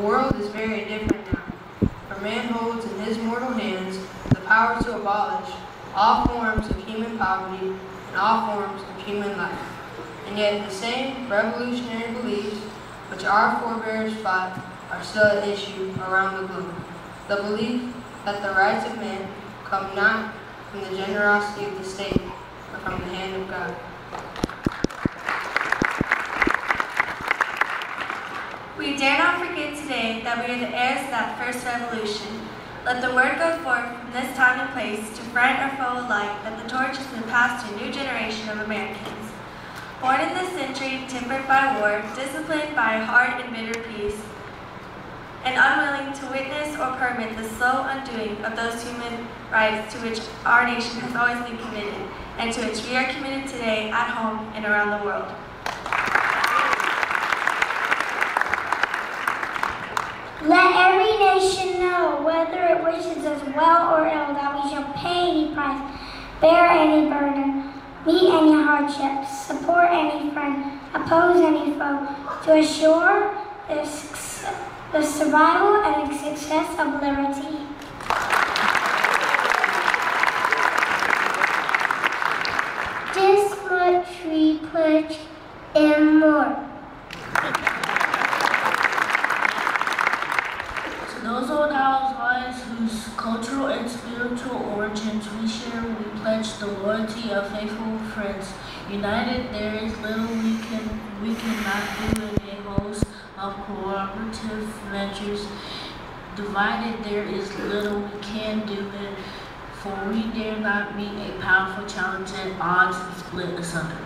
The world is very different now, for man holds in his mortal hands the power to abolish all forms of human poverty and all forms of human life. And yet the same revolutionary beliefs which our forebears fought are still at issue around the globe. The belief that the rights of man come not from the generosity of the state, but from the hand of God. We dare not forget today that we are the heirs of that first revolution. Let the word go forth from this time and place to friend or foe alike that the torch has been passed to a new generation of Americans. Born in this century, tempered by war, disciplined by hard and bitter peace, and unwilling to witness or permit the slow undoing of those human rights to which our nation has always been committed, and to which we are committed today at home and around the world. Let every nation know, whether it wishes us well or ill, that we shall pay any price, bear any burden, meet any hardship, support any friend, oppose any foe, to assure the survival and success of liberty. This much we pledge and more. Those old allies whose cultural and spiritual origins we share, we pledge the loyalty of faithful friends. United, there is little we cannot do in a host of cooperative measures. Divided, there is little we can do it, for we dare not meet a powerful challenge at odds and split asunder.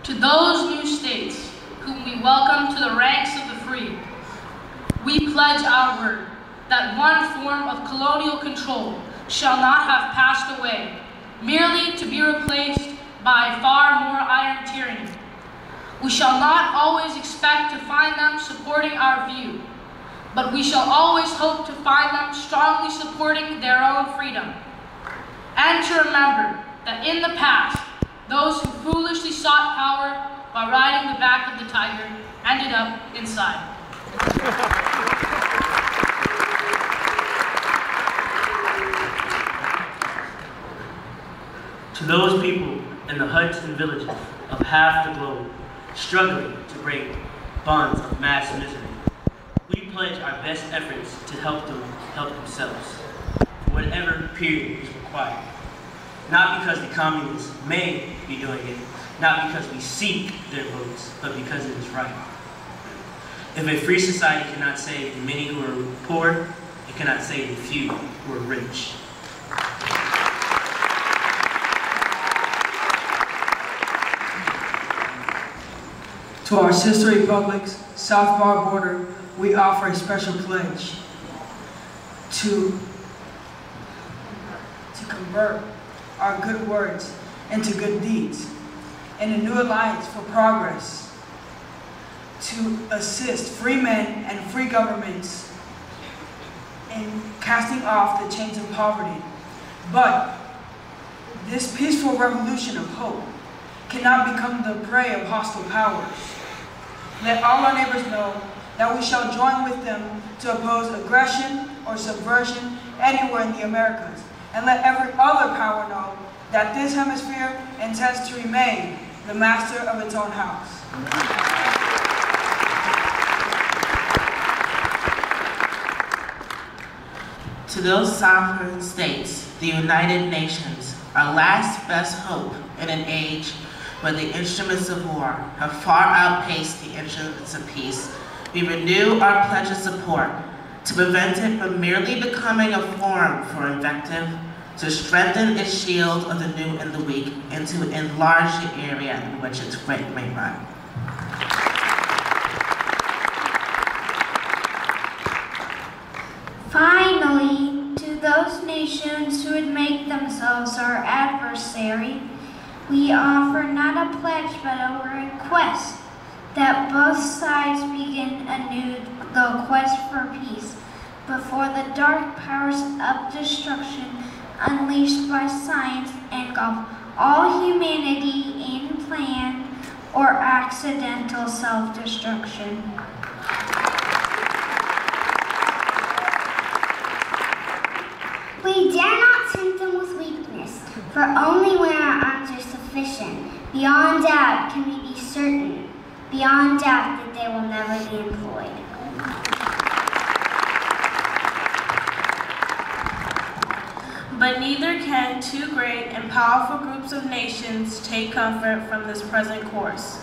To those new states whom we welcome to the ranks of the free, we pledge our word that one form of colonial control shall not have passed away, merely to be replaced by far more iron tyranny. We shall not always expect to find them supporting our view, but we shall always hope to find them strongly supporting their own freedom. And to remember that in the past, those who foolishly sought power by riding the back of the tiger ended up inside. To those people in the huts and villages of half the globe struggling to break bonds of mass misery, we pledge our best efforts to help them help themselves for whatever period is required. Not because the communists may be doing it, not because we seek their votes, but because it is right. If a free society cannot save the many who are poor, it cannot save the few who are rich. To our sister republics, south of our border, we offer a special pledge to convert our good words into good deeds, in a new alliance for progress, to assist free men and free governments in casting off the chains of poverty. But this peaceful revolution of hope cannot become the prey of hostile powers. Let all our neighbors know that we shall join with them to oppose aggression or subversion anywhere in the Americas. And let every other power know that this hemisphere intends to remain the master of its own house. To those sovereign states, the United Nations, our last best hope in an age where the instruments of war have far outpaced the instruments of peace, we renew our pledge of support to prevent it from merely becoming a forum for invective, to strengthen its shield of the new and the weak, and to enlarge the area in which its freight may run. Finally, to those nations who would make themselves our adversary, we offer not a pledge but a request that both sides begin anew the quest for peace before the dark powers of destruction unleashed by science engulf all humanity and plan or accidental self-destruction. We dare not tempt them with weakness, for only when our arms are sufficient, beyond doubt can we be certain, beyond doubt that they will never be employed. But neither can two great and powerful groups of nations take comfort from this present course.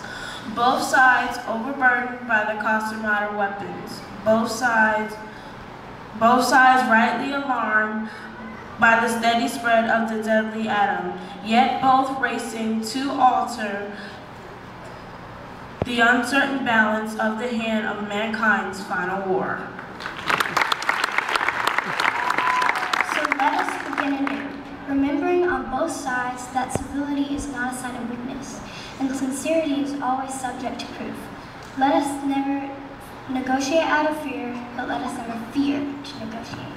Both sides overburdened by the cost of modern weapons. Both sides rightly alarmed by the steady spread of the deadly atom, yet both racing to alter the uncertain balance of the hand of mankind's final war. So let us begin anew, remembering on both sides that civility is not a sign of weakness, and sincerity is always subject to proof. Let us never negotiate out of fear, but let us never fear to negotiate.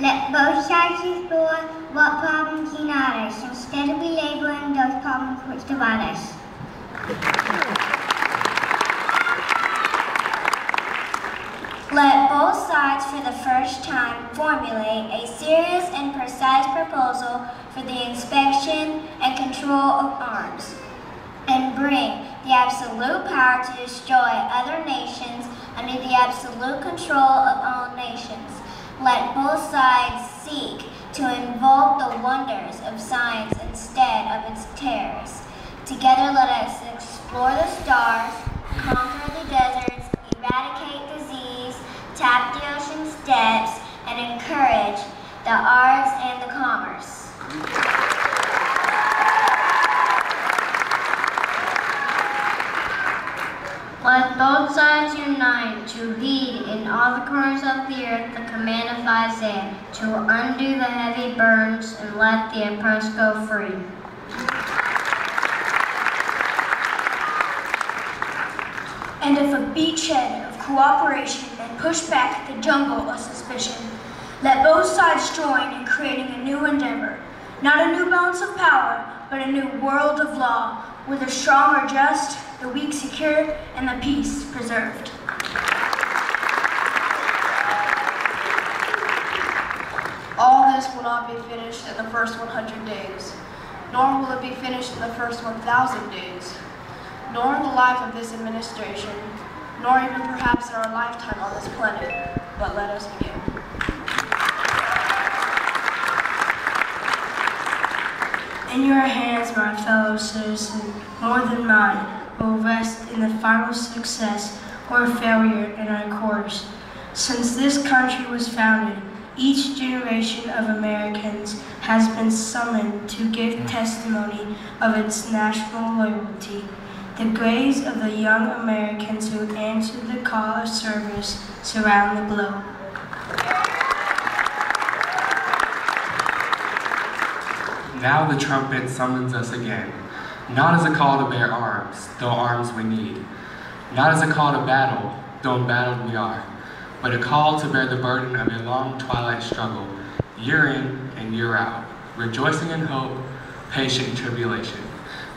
Let both sides explore what problems unite us, instead of belaboring those problems which divide us. Let both sides for the first time formulate a serious and precise proposal for the inspection and control of arms, and bring the absolute power to destroy other nations under the absolute control of all nations. Let both sides seek to invoke the wonders of science instead of its terrors. Together let us explore the stars, conquer the deserts, eradicate disease, tap the ocean's depths, and encourage the arts and the commerce. Let both sides unite to lead in all the corners of the earth the command of Isaiah, to undo the heavy burdens and let the oppressed go free. And if a beachhead of cooperation and push back the jungle of suspicion, let both sides join in creating a new endeavor, not a new balance of power, but a new world of law, where the strong are just, the weak secure, and the peace preserved. All this will not be finished in the first 100 days, nor will it be finished in the first 1,000 days, nor in the life of this administration, nor even perhaps in our lifetime on this planet, but let us begin. In your hands, my fellow citizen, more than mine, will rest in the final success or failure in our course. Since this country was founded, each generation of Americans has been summoned to give testimony of its national loyalty. The graves of the young Americans who answered the call of service surround the globe. Now the trumpet summons us again, not as a call to bear arms, though arms we need, not as a call to battle, though embattled we are, but a call to bear the burden of a long twilight struggle, year in and year out, rejoicing in hope, patient in tribulation,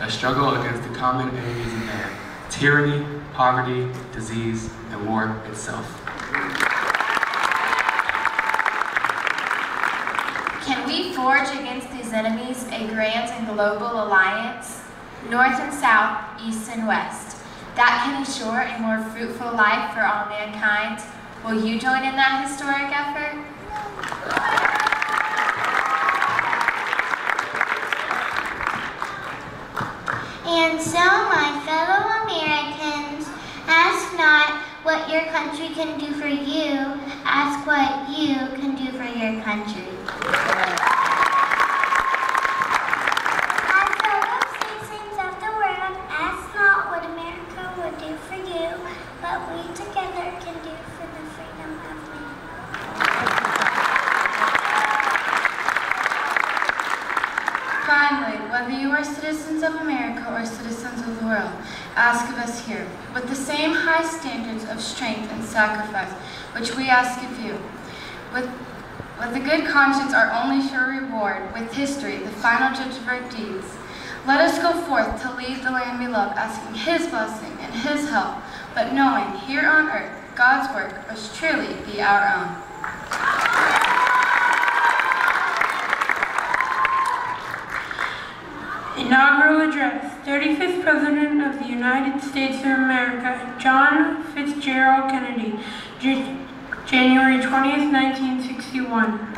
a struggle against the common enemies of man, tyranny, poverty, disease, and war itself. Can we forge against these enemies a grand and global alliance, north and south, east and west, that can ensure a more fruitful life for all mankind? Will you join in that historic effort? And so, my fellow Americans, ask not what your country can do for you, ask what you can do for your country. As fellow citizens of the world, ask not what America would do for you, but we together can do for the freedom of man. Finally, whether you are citizens of America or citizens of the world, ask of us here, with the same high standards of strength and sacrifice which we ask of you, With a good conscience our only sure reward, with history, the final judge of our deeds. Let us go forth to lead the land we love, asking His blessing and His help, but knowing here on earth God's work must truly be our own. Inaugural Address. 35th President of the United States of America, John Fitzgerald Kennedy, January 20th, 1961.